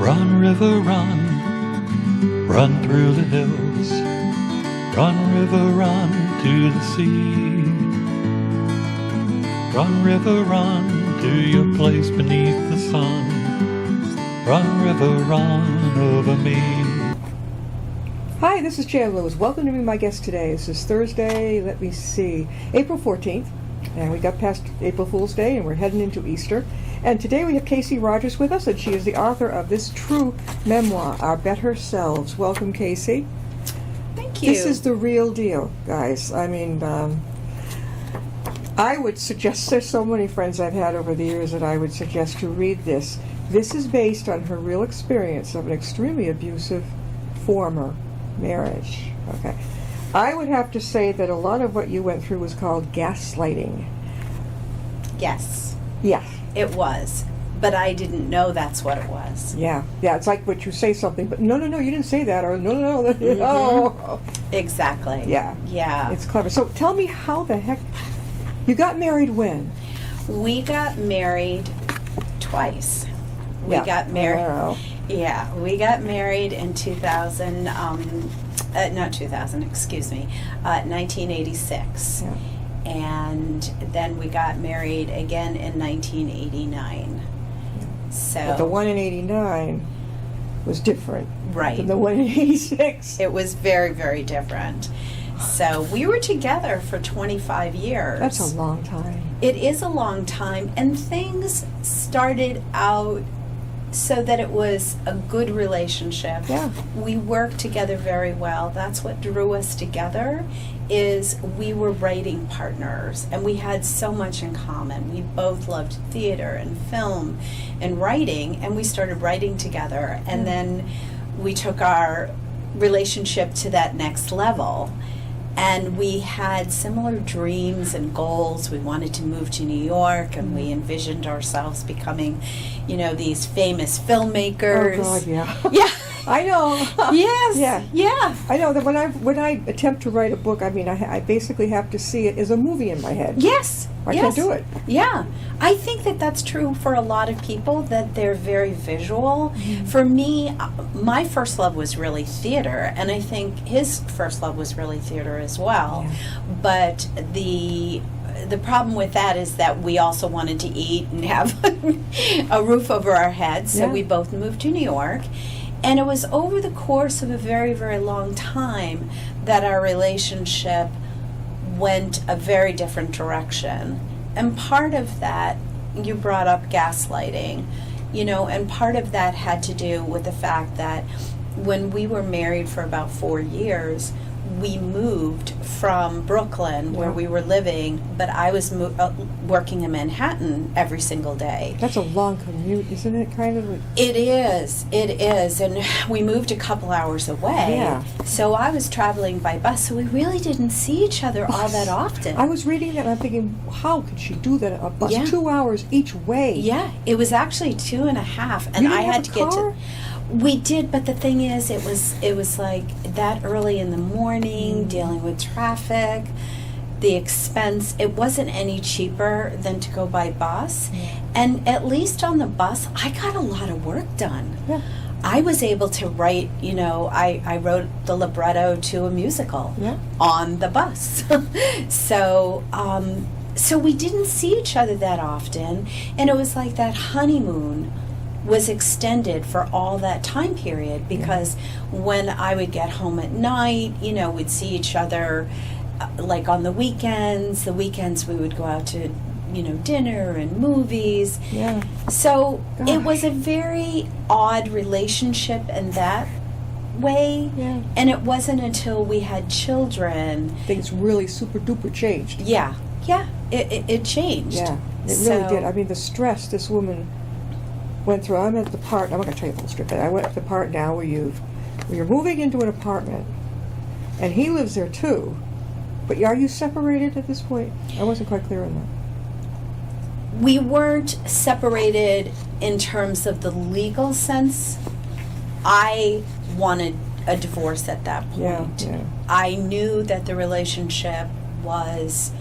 Run, river, run, run through the hills. Run, river, run to the sea. Run, river, run to your place beneath the sun. Run, river, run over me. Hi, this is Jan Lewis. Welcome to be my guest today. This is Thursday, let me see, April 14th. And we got past April Fool's Day and we're heading into Easter. And today we have Kasey Rogers with us, and she is the author of this true memoir, Our Better Selves. Welcome, Kasey. Thank you. This is the real deal, guys. I mean, I would suggest, there's so many friends I've had over the years that I would suggest to read this. This is based on her real experience of an extremely abusive former marriage. Okay. I would have to say that a lot of what you went through was called gaslighting. Yes, Yeah. it was. But I didn't know that's what it was. Yeah. Yeah, it's like what you say something, but no, you didn't say that, or no. Mm-hmm. Oh. Exactly. Yeah. Yeah. It's clever. So tell me how the heck, you got married when? We got married twice. We Yeah. got married. Oh. Yeah, we got married in 1986. Yeah. And then we got married again in 1989. So But the one in 89 was different right. than the one in 86. It was very, very different. So we were together for 25 years. That's a long time. It is a long time, and things started out so that it was a good relationship. Yeah. We worked together very well. That's what drew us together, is we were writing partners, and we had so much in common. We both loved theater and film and writing, and we started writing together. And then we took our relationship to that next level. And we had similar dreams and goals. We wanted to move to New York, and we envisioned ourselves becoming, these famous filmmakers. Oh God, yeah. Yeah. I know. Yes. Yeah. Yeah. I know that when I attempt to write a book, I mean, I basically have to see it as a movie in my head. Yes. I yes. can't do it. Yeah. I think that that's true for a lot of people, that they're very visual. Mm-hmm. For me, my first love was really theater, and I think his first love was really theater as well. Yeah. But the problem with that is that we also wanted to eat and have a roof over our heads, so Yeah. we both moved to New York. And it was over the course of a very, very long time that our relationship went a very different direction. And part of that, you brought up gaslighting, and part of that had to do with the fact that when we were married for about 4 years, we moved from Brooklyn, where Yeah. we were living, but I was working in Manhattan every single day. That's a long commute, isn't it? Kind of. It is, and we moved a couple hours away. Yeah. So I was traveling by bus, so we really didn't see each other all that often. I was reading that and I'm thinking, how could she do that? A bus Yeah. 2 hours each way. Yeah, it was actually 2.5, and You didn't I have had a to get car? to. We did, but the thing is, it was like that early in the morning, dealing with traffic, the expense. It wasn't any cheaper than to go by bus, and at least on the bus, I got a lot of work done. Yeah. I was able to write, I wrote the libretto to a musical Yeah. on the bus. So we didn't see each other that often, and it was like that honeymoon was extended for all that time period, because when I would get home at night, we'd see each other like on the weekends. The weekends we would go out to, dinner and movies. Yeah. So Gosh. it was a very odd relationship in that way. Yeah. And it wasn't until we had children. Things really super duper changed. Yeah, it changed. Yeah. It So- really did. I mean, the stress this woman went through. I'm at the part. I'm not going to tell you the whole strip, but I went at the part now where you're moving into an apartment, and he lives there too. But are you separated at this point? I wasn't quite clear on that. We weren't separated in terms of the legal sense. I wanted a divorce at that point. Yeah. I knew that the relationship was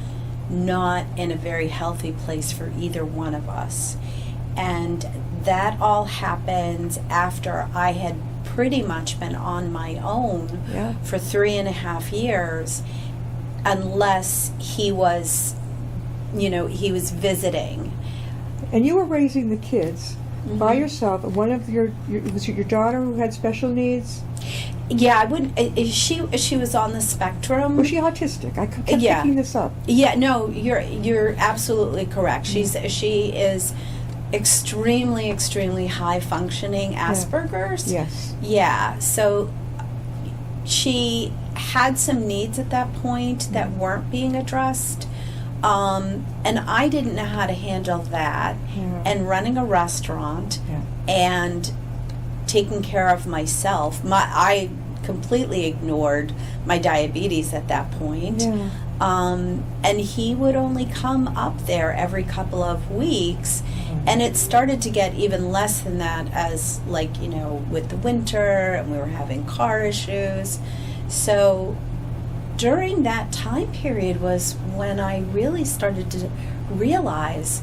not in a very healthy place for either one of us. And that all happened after I had pretty much been on my own Yeah. for 3.5 years, unless he was, he was visiting. And you were raising the kids by yourself. One of was it your daughter who had special needs? Yeah, I wouldn't. She was on the spectrum. Was she autistic? I kept Yeah. picking this up. Yeah, no, you're absolutely correct. She is extremely high functioning Asperger's. Yes. Yeah, so she had some needs at that point that weren't being addressed. And I didn't know how to handle that. Yeah. And running a restaurant Yeah. and taking care of myself. I completely ignored my diabetes at that point. Yeah. And he would only come up there every couple of weeks. And it started to get even less than that as, with the winter, and we were having car issues. So during that time period was when I really started to realize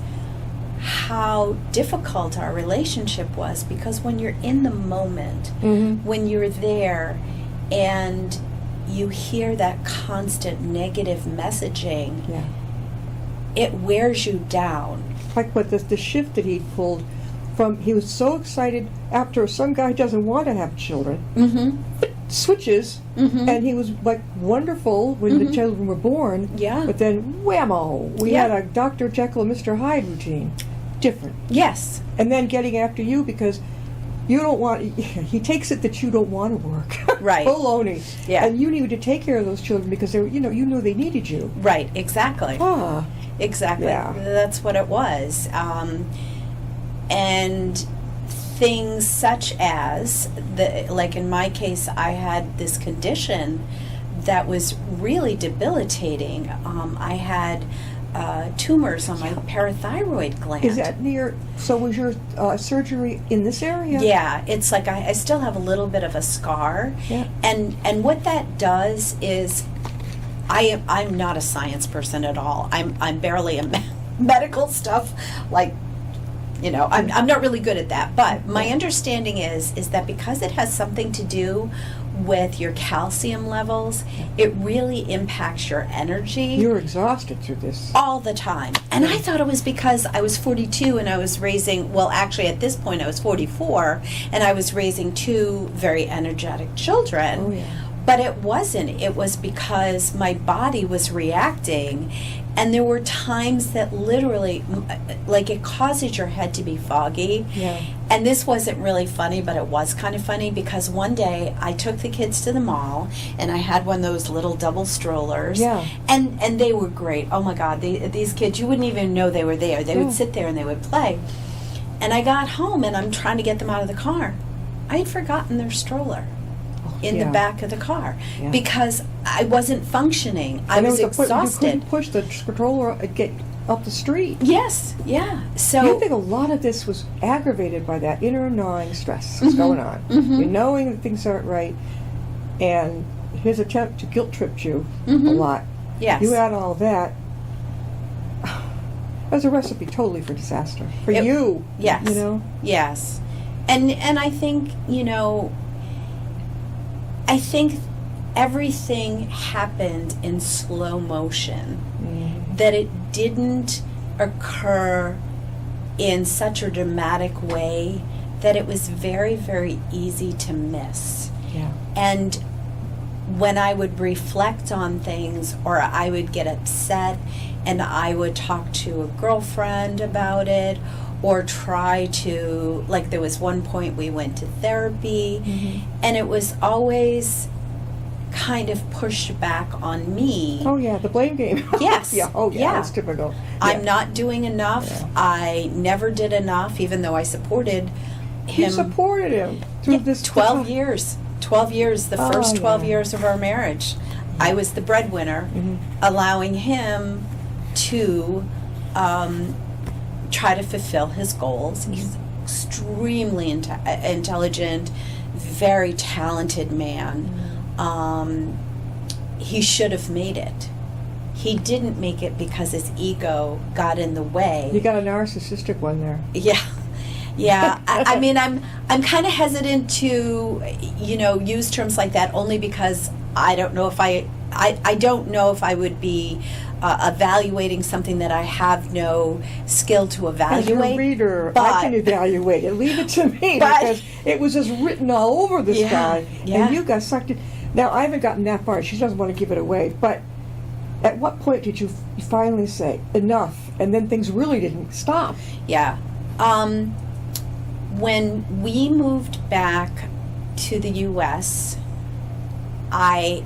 how difficult our relationship was, because when you're in the moment, when you're there and you hear that constant negative messaging, Yeah. it wears you down. Like what the shift that he pulled from, he was so excited after some guy doesn't want to have children, switches, and he was like wonderful when the children were born. Yeah. But then whammo, we had a Dr. Jekyll and Mr. Hyde routine. Different. Yes. And then getting after you because you don't want, he takes it that you don't want to work. Right. Baloney. Yeah. And you needed to take care of those children because they were, you knew they needed you. Right, exactly. Ah. Exactly. Yeah. That's what it was. And things such as, like in my case, I had this condition that was really debilitating. I had tumors on my parathyroid gland. Is that near, so was your surgery in this area? Yeah, it's like I still have a little bit of a scar. Yeah. And what that does is, I'm not a science person at all. I'm barely a medical stuff, I'm not really good at that. But my understanding is that because it has something to do with your calcium levels, it really impacts your energy. You're exhausted through this. All the time. And I thought it was because I was 42 and I was raising, well, actually at this point I was 44, and I was raising 2 very energetic children. Oh, yeah. But it wasn't. It was because my body was reacting, and there were times that literally, it causes your head to be foggy. Yeah. And this wasn't really funny, but it was kind of funny because one day I took the kids to the mall, and I had one of those little double strollers. Yeah. And they were great. Oh my God, these kids, you wouldn't even know they were there. They would sit there and they would play. And I got home, and I'm trying to get them out of the car. I had forgotten their stroller in the back of the car because I wasn't functioning. I was exhausted. You couldn't push the stroller and get up the street. Yes, yeah. So You think a lot of this was aggravated by that inner gnawing stress that's going on. You're knowing that things aren't right, and his attempt to guilt trip you a lot. Yes. You add all of that. That's a recipe totally for disaster. For you. Yes. Yes. And I think, I think everything happened in slow motion, that it didn't occur in such a dramatic way that it was very, very easy to miss. Yeah. And when I would reflect on things, or I would get upset and I would talk to a girlfriend about it, or try to, there was one point we went to therapy, and it was always kind of pushed back on me. Oh yeah, the blame game. Yes. Yeah. Oh yeah, Yeah. that's typical. I'm not doing enough. Yeah. I never did enough, even though I supported him. You supported him through this 12 years. 12 years, the first 12 years of our marriage. I was the breadwinner, allowing him to try to fulfill his goals. He's extremely intelligent, very talented man. He should have made it. He didn't make it because his ego got in the way. You got a narcissistic one there. Yeah. Yeah, I mean, I'm kind of hesitant to, use terms like that only because I don't know if I don't know if I would be evaluating something that I have no skill to evaluate. As a reader, but, I can evaluate it. Leave it to me But- because it was just written all over this Yeah, guy, yeah. and you got sucked in. Now I haven't gotten that far. She doesn't want to give it away, but at what point did you finally say enough? And then things really didn't stop. Yeah. When we moved back to the U.S., I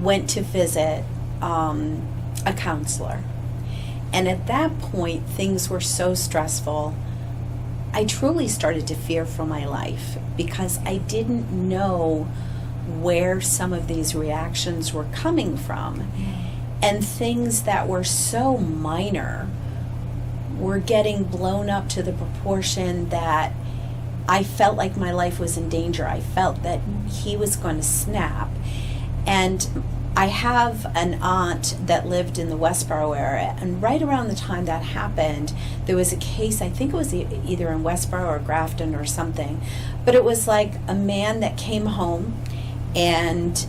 went to visit a counselor. And at that point, things were so stressful. I truly started to fear for my life because I didn't know where some of these reactions were coming from. And things that were so minor were getting blown up to the proportion that I felt like my life was in danger. I felt that he was going to snap. And I have an aunt that lived in the Westboro area, and right around the time that happened, there was a case, I think it was either in Westboro or Grafton or something, but it was like a man that came home and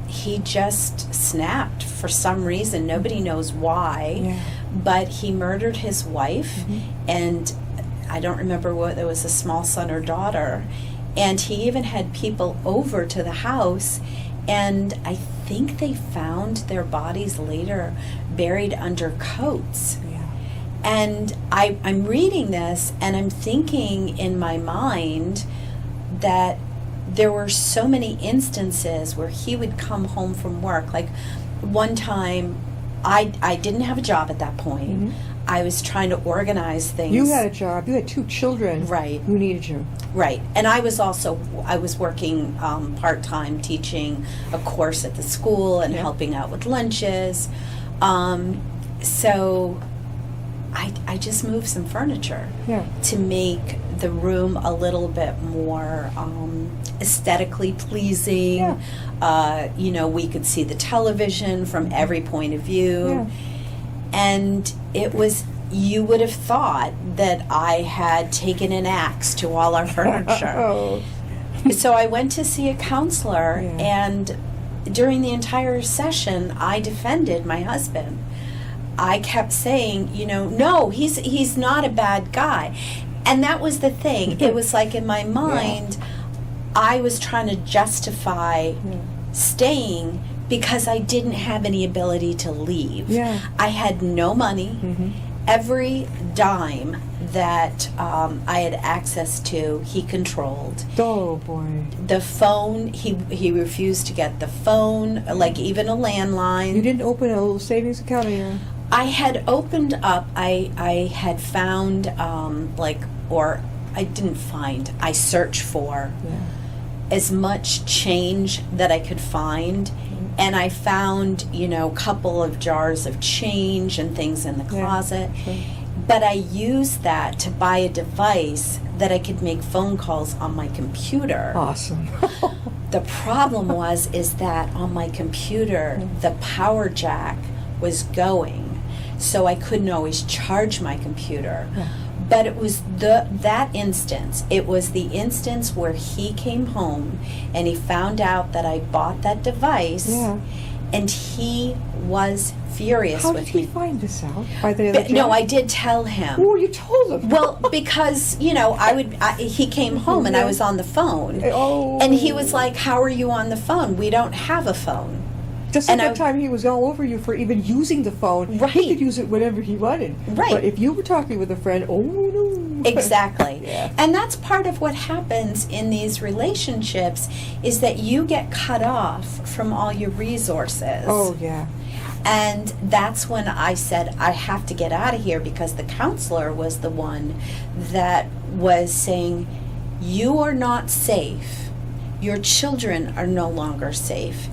he just snapped for some reason. Nobody knows why, Yeah. but he murdered his wife, and I don't remember what, there was a small son or daughter, and he even had people over to the house, and I think they found their bodies later buried under coats. Yeah. And I'm reading this and I'm thinking in my mind that there were so many instances where he would come home from work. Like one time, I didn't have a job at that point. I was trying to organize things. You had a job. You had 2 children Right. who needed you. Right. And I was working part-time teaching a course at the school and Yeah. helping out with lunches. So I just moved some furniture Yeah. to make the room a little bit more aesthetically pleasing. Yeah. We could see the television from every point of view. Yeah. And it was, you would have thought that I had taken an axe to all our furniture. Oh. So I went to see a counselor, Yeah. and during the entire session, I defended my husband. I kept saying, no, he's not a bad guy. And that was the thing. It was like in my mind, I was trying to justify staying because I didn't have any ability to leave. Yeah. I had no money. Every dime that I had access to, he controlled. Oh boy. The phone, he refused to get the phone, like even a landline. You didn't open a little savings account on your own? I had opened up, I had found, I searched for as much change that I could find. And I found, a couple of jars of change and things in the closet. Sure. But I used that to buy a device that I could make phone calls on my computer. Awesome. The problem is that on my computer, the power jack was going, so I couldn't always charge my computer. But it was that instance. It was the instance where he came home and he found out that I bought that device, and he was furious How with did he me. find this out? By the other No, job? I did tell him. Oh, you told him. Well, because he came home and I was on the phone, Oh. and he was like, "How are you on the phone? We don't have a phone." Just at and that I- time, he was all over you for even using the phone. Right. He could use it whenever he wanted. Right. But if you were talking with a friend, oh no. Exactly. Yeah. And that's part of what happens in these relationships is that you get cut off from all your resources. Oh yeah. And that's when I said, I have to get out of here, because the counselor was the one that was saying, you are not safe. Your children are no longer safe.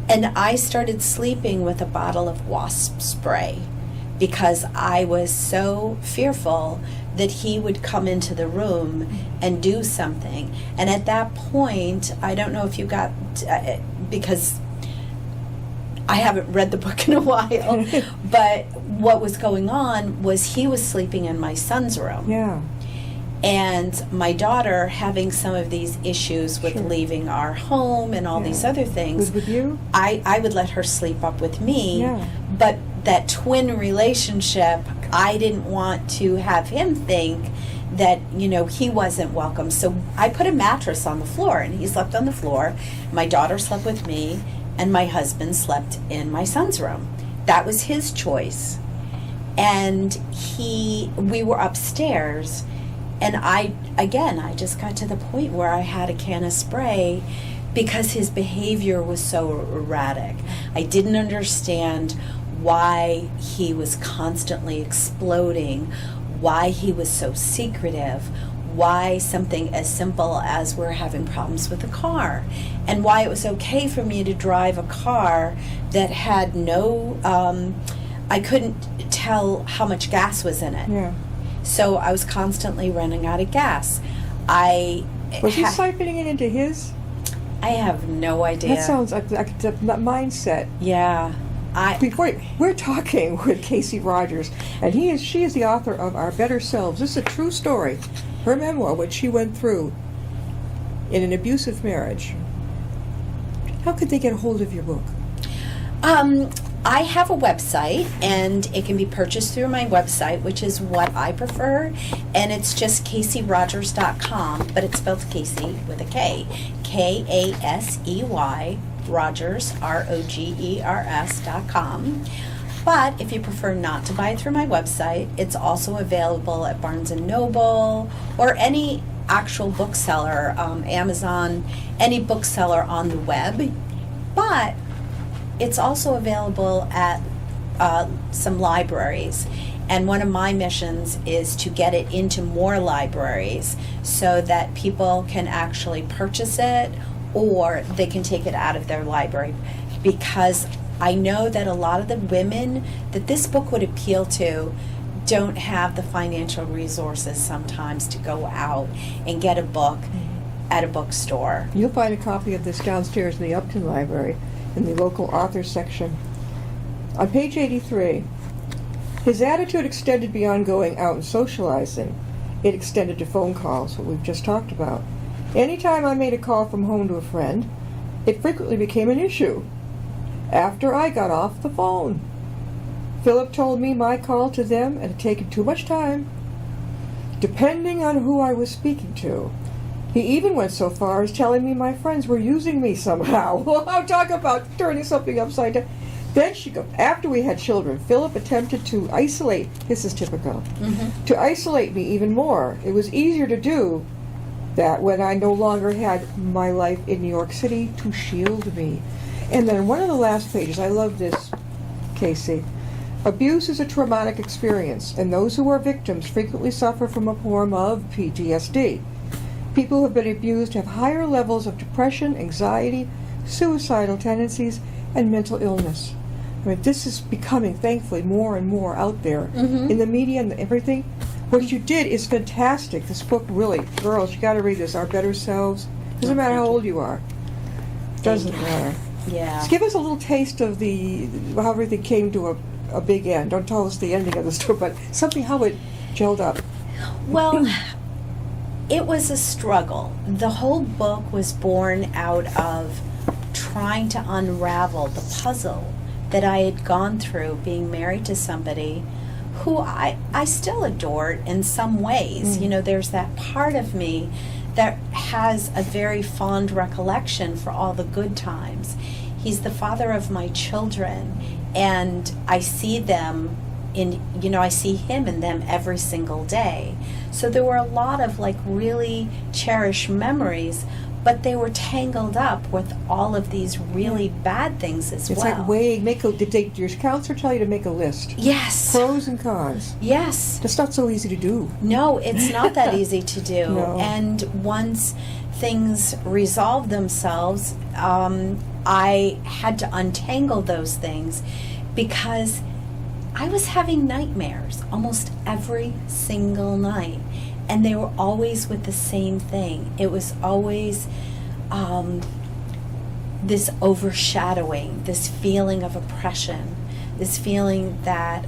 And I started sleeping with a bottle of wasp spray because I was so fearful that he would come into the room and do something. And at that point, I don't know if you got, because I haven't read the book in a while, but what was going on was he was sleeping in my son's room. Yeah. And my daughter having some of these issues with Sure. leaving our home and all Yeah. these other things, With you? I would let her sleep up with me. Yeah. But that twin relationship, I didn't want to have him think that, he wasn't welcome. So I put a mattress on the floor, and he slept on the floor. My daughter slept with me, and my husband slept in my son's room. That was his choice. And we were upstairs, and I just got to the point where I had a can of spray because his behavior was so erratic. I didn't understand why he was constantly exploding, why he was so secretive, why something as simple as we're having problems with the car, and why it was okay for me to drive a car that had no, I couldn't tell how much gas was in it. Yeah. So I was constantly running out of gas. Was he siphoning it into his? I have no idea. That sounds like that mindset. Yeah. We're talking with Kasey Rogers, and she is the author of Our Better Selves. This is a true story, her memoir, what she went through in an abusive marriage. How could they get a hold of your book? I have a website, and it can be purchased through my website, which is what I prefer, and it's just KaseyRogers.com, but it's spelled Kasey with a K, Kasey, Rogers, ROGERS.com. But if you prefer not to buy it through my website, it's also available at Barnes & Noble or any actual bookseller, Amazon, any bookseller on the web. But it's also available at some libraries. And one of my missions is to get it into more libraries so that people can actually purchase it or they can take it out of their library. Because I know that a lot of the women that this book would appeal to don't have the financial resources sometimes to go out and get a book at a bookstore. You'll find a copy of this downstairs in the Upton Library in the local authors section. On page 83, his attitude extended beyond going out and socializing. It extended to phone calls, what we've just talked about. Anytime I made a call from home to a friend, it frequently became an issue after I got off the phone. Philip told me my call to them had taken too much time, depending on who I was speaking to. He even went so far as telling me my friends were using me somehow. Well, I'll talk about turning something upside down. Then after we had children, Philip attempted to isolate, this is typical, to isolate me even more. It was easier to do that when I no longer had my life in New York City to shield me. And then one of the last pages, I love this, Kasey. Abuse is a traumatic experience, and those who are victims frequently suffer from a form of PTSD. People who have been abused have higher levels of depression, anxiety, suicidal tendencies, and mental illness. I mean, this is becoming, thankfully, more and more out there in the media and everything. What you did is fantastic. This book really, girls, you got to read this. Our Better Selves. Doesn't matter how old you are. Doesn't matter. Yeah. Just give us a little taste of how everything came to a big end. Don't tell us the ending of the story, but something how it gelled up. Well, it was a struggle. The whole book was born out of trying to unravel the puzzle that I had gone through being married to somebody who I still adored in some ways. You know, there's that part of me that has a very fond recollection for all the good times. He's the father of my children, and I see them I see him in them every single day. So there were a lot of really cherished memories, but they were tangled up with all of these really bad things as well. It's like weighing, did your counselor tell you to make a list? Yes. Pros and cons. Yes. That's not so easy to do. No, it's not that easy to do. No. And once things resolved themselves, I had to untangle those things because I was having nightmares almost every single night. And they were always with the same thing. It was always this overshadowing, this feeling of oppression, this feeling that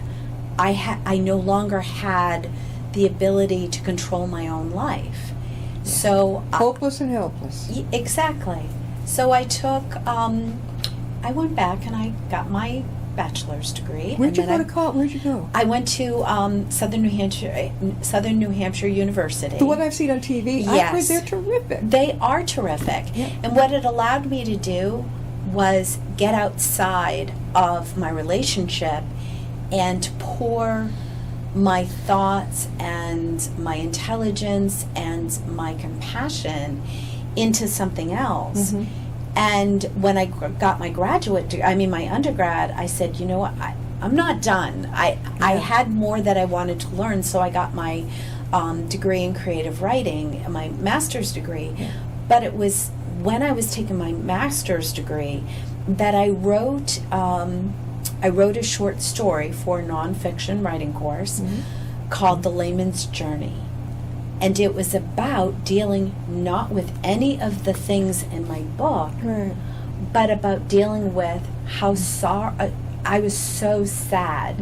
I no longer had the ability to control my own life. So Hopeless and helpless. exactly. So I took, I went back and I got my bachelor's degree. Where'd and you then go to college? Where'd you go? I went to Southern New Hampshire University. The one I've seen on TV. Yes. I've heard they're terrific. They are terrific. Yeah. And what it allowed me to do was get outside of my relationship and pour my thoughts and my intelligence and my compassion into something else. Mhm. And when I got my my undergrad, I said, you know what, I'm not done. I had more that I wanted to learn, so I got my degree in creative writing, my master's degree. Yeah. But it was when I was taking my master's degree that I wrote a short story for a nonfiction writing course called The Layman's Journey. And it was about dealing not with any of the things in my book, Right. but about dealing with how I was so sad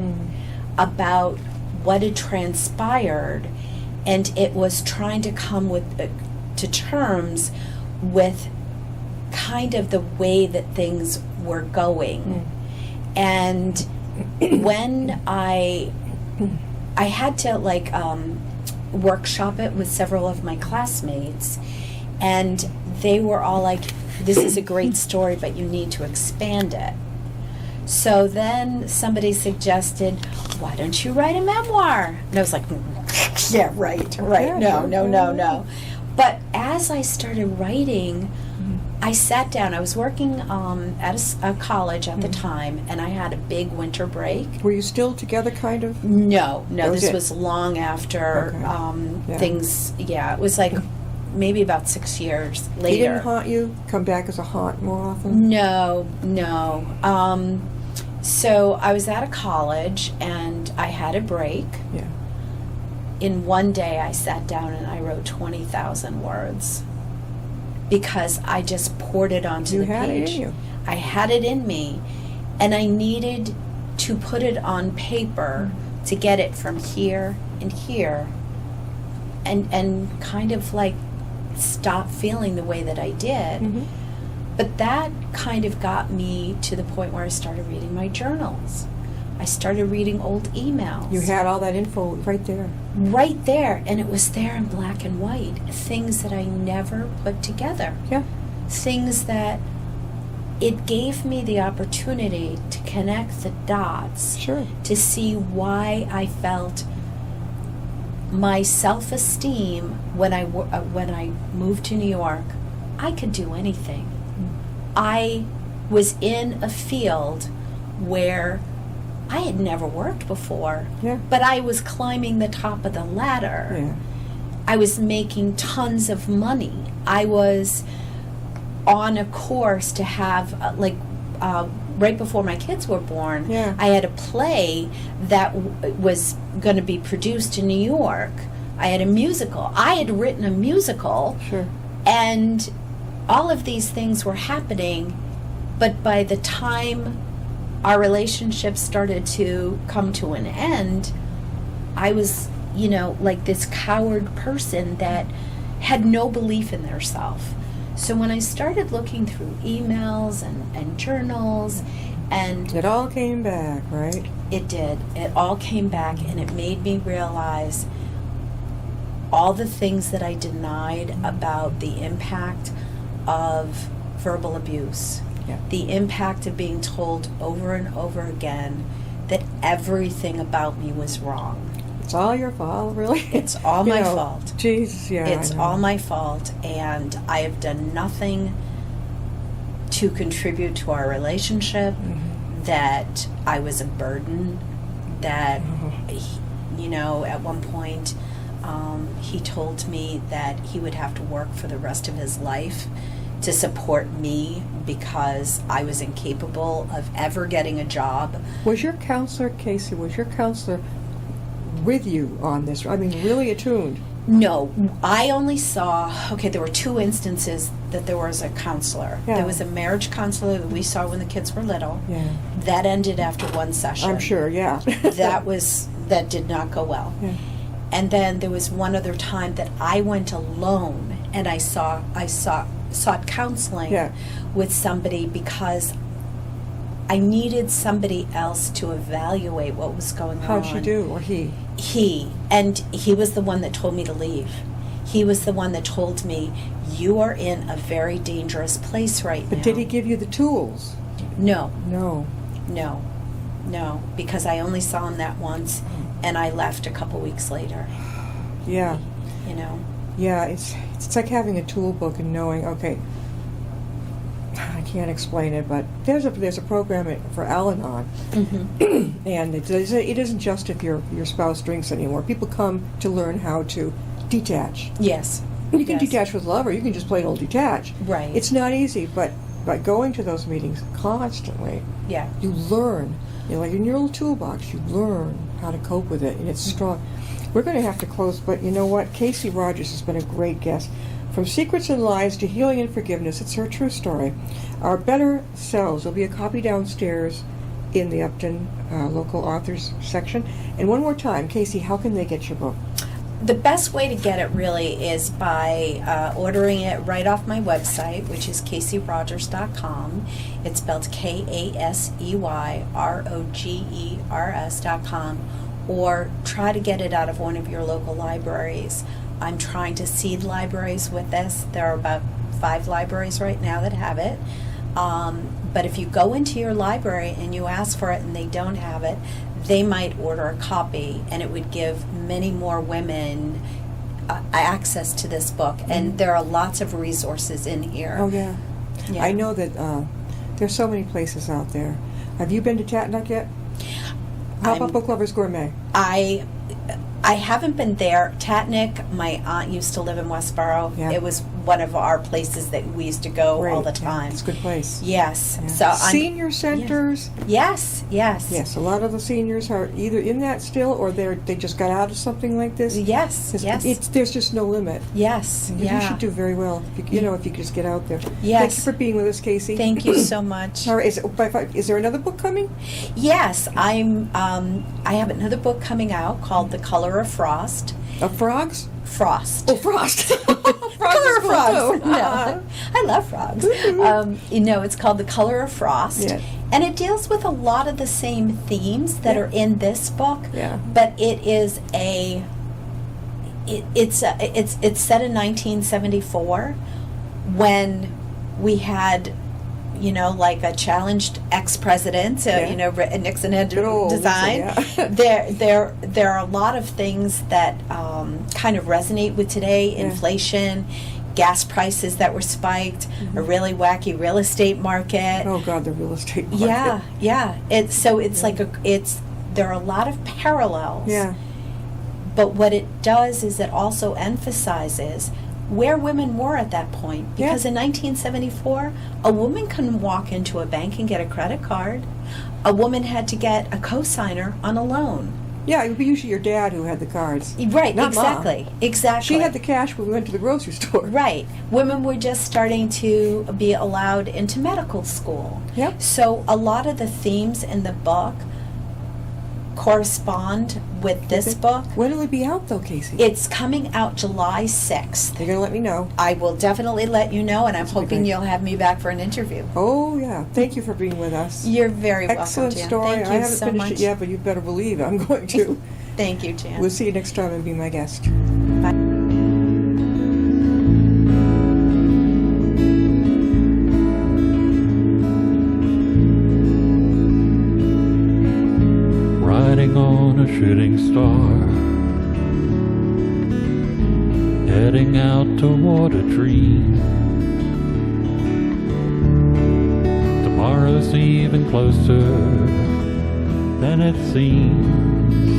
about what had transpired, and it was trying to come to terms with kind of the way that things were going. And when I had to workshop it with several of my classmates, and they were all like, this is a great story, but you need to expand it. So then somebody suggested, why don't you write a memoir? And I was like, yeah, right, Yeah, no. But as I started writing, I sat down. I was working at a college at the time, and I had a big winter break. Were you still together, kind of? No, was this it. was long after Okay. Yeah. things. Yeah, it was like maybe about 6 years later. He didn't haunt you? Come back as a haunt more often? No. So I was at a college, and I had a break. Yeah. In one day, I sat down and I wrote 20,000 words because I just poured it onto You the had page. it in you. I had it in me, and I needed to put it on paper to get it from here and here, and kind of like stop feeling the way that I did. Mhm. But that kind of got me to the point where I started reading my journals. I started reading old emails. You had all that info right there. Right there, and it was there in black and white. Things that I never put together. Yeah. Things that it gave me the opportunity to connect the dots. Sure. To see why I felt my self-esteem when I moved to New York. I could do anything. I was in a field where I had never worked before, Yeah. but I was climbing the top of the ladder. Yeah. I was making tons of money. I was on a course to have, right before my kids were born, Yeah. I had a play that was going to be produced in New York. I had a musical. I had written a musical, Sure. and all of these things were happening, but by the time our relationship started to come to an end, I was, like this coward person that had no belief in their self. So when I started looking through emails and journals, and It all came back, right? it did, it all came back, and it made me realize all the things that I denied about the impact of verbal abuse. Yeah. The impact of being told over and over again that everything about me was wrong. It's all your fault, really? It's all You my know, fault. Jesus, yeah. It's I know. all my fault, and I have done nothing to contribute to our relationship, that I was a burden, that, at one point, he told me that he would have to work for the rest of his life to support me because I was incapable of ever getting a job. Was your counselor, Kasey, with you on this? I mean, really attuned? No, I only saw, there were 2 instances that there was a counselor. Yeah. There was a marriage counselor that we saw when the kids were little. Yeah. That ended after 1 session. I'm sure, yeah. That did not go well. Yeah. And then there was one other time that I went alone and I sought counseling Yeah. with somebody because I needed somebody else to evaluate what was going on. How'd she do, or he? He was the one that told me to leave. He was the one that told me, you are in a very dangerous place right now. But did he give you the tools? No, No. no, because I only saw him that once, and I left a couple weeks later. Yeah. You know. Yeah, it's like having a tool book and knowing, okay, I can't explain it, but there's a program for Al-Anon, Mm-hmm. and it isn't just if your spouse drinks anymore. People come to learn how to detach. Yes. You can Yes. detach with love, or you can just plain old detach. Right. It's not easy, but by going to those meetings constantly, Yeah. you learn. You know, like in your little toolbox, you learn how to cope with it, and it's strong. We're going to have to close, but you know what? Kasey Rogers has been a great guest. From secrets and lies to healing and forgiveness, it's her true story. Our Better Selves. There'll be a copy downstairs in the Upton local authors section. And one more time, Kasey, how can they get your book? The best way to get it really is by ordering it right off my website, which is KaseyRogers.com. It's spelled KaseyRogers.com, or try to get it out of one of your local libraries. I'm trying to seed libraries with this. There are about 5 libraries right now that have it. But if you go into your library and you ask for it and they don't have it, they might order a copy, and it would give many more women access to this book. And there are lots of resources in here. Oh, yeah. Yeah. I know that there's so many places out there. Have you been to Tatnuck yet? How about Book Lovers Gourmet? I haven't been there. Tatnick, my aunt used to live in Westboro. Yeah. It was one of our places that we used to go all the Great. time. Yeah, it's a good place. Yes. Yeah. So Senior centers. Yes. Yes, a lot of the seniors are either in that still, or they just got out of something like this. Yes. There's just no limit. Yes. And Yeah. You should do very well if you could just get out there. Yes. Thank you for being with us, Kasey. Thank you so much. All right, is there another book coming? Yes, I have another book coming out called The Color of Frost. Of frogs? Frost. Oh, frost. Color of Frost. No, I love frogs. It's called The Color of Frost. Yeah. And it deals with a lot of the same themes that are in this book. Yeah. But it is it's set in 1974 when we had like a challenged ex-president, Nixon had Good old designed. Nixon, yeah. There are a lot of things that kind of resonate with today. Yeah. Inflation, gas prices that were spiked, a really wacky real estate market. Oh God, the real estate market. Yeah. There are a lot of parallels. Yeah. But what it does is it also emphasizes where women were at that point. Because in 1974, a woman couldn't walk into a bank and get a credit card. A woman had to get a cosigner on a loan. Yeah, it would be usually your dad who had the cards. Right, Not exactly. Mom. Exactly. She had the cash when we went to the grocery store. Right. Women were just starting to be allowed into medical school. Yep. So a lot of the themes in the book correspond with this book. When will it be out, though, Kasey? It's coming out July 6th. You're going to let me know. I will definitely let you know, and I'm That's okay. hoping you'll have me back for an interview. Oh, yeah. Thank you for being with us. You're very Excellent welcome, Jan. story. Thank you I haven't so finished much. it yet, but you better believe it. I'm going to. Thank you, Jan. We'll see you next time and be my guest. Bye. Riding on a shooting star, heading out toward a dream. Tomorrow's even closer than it seems.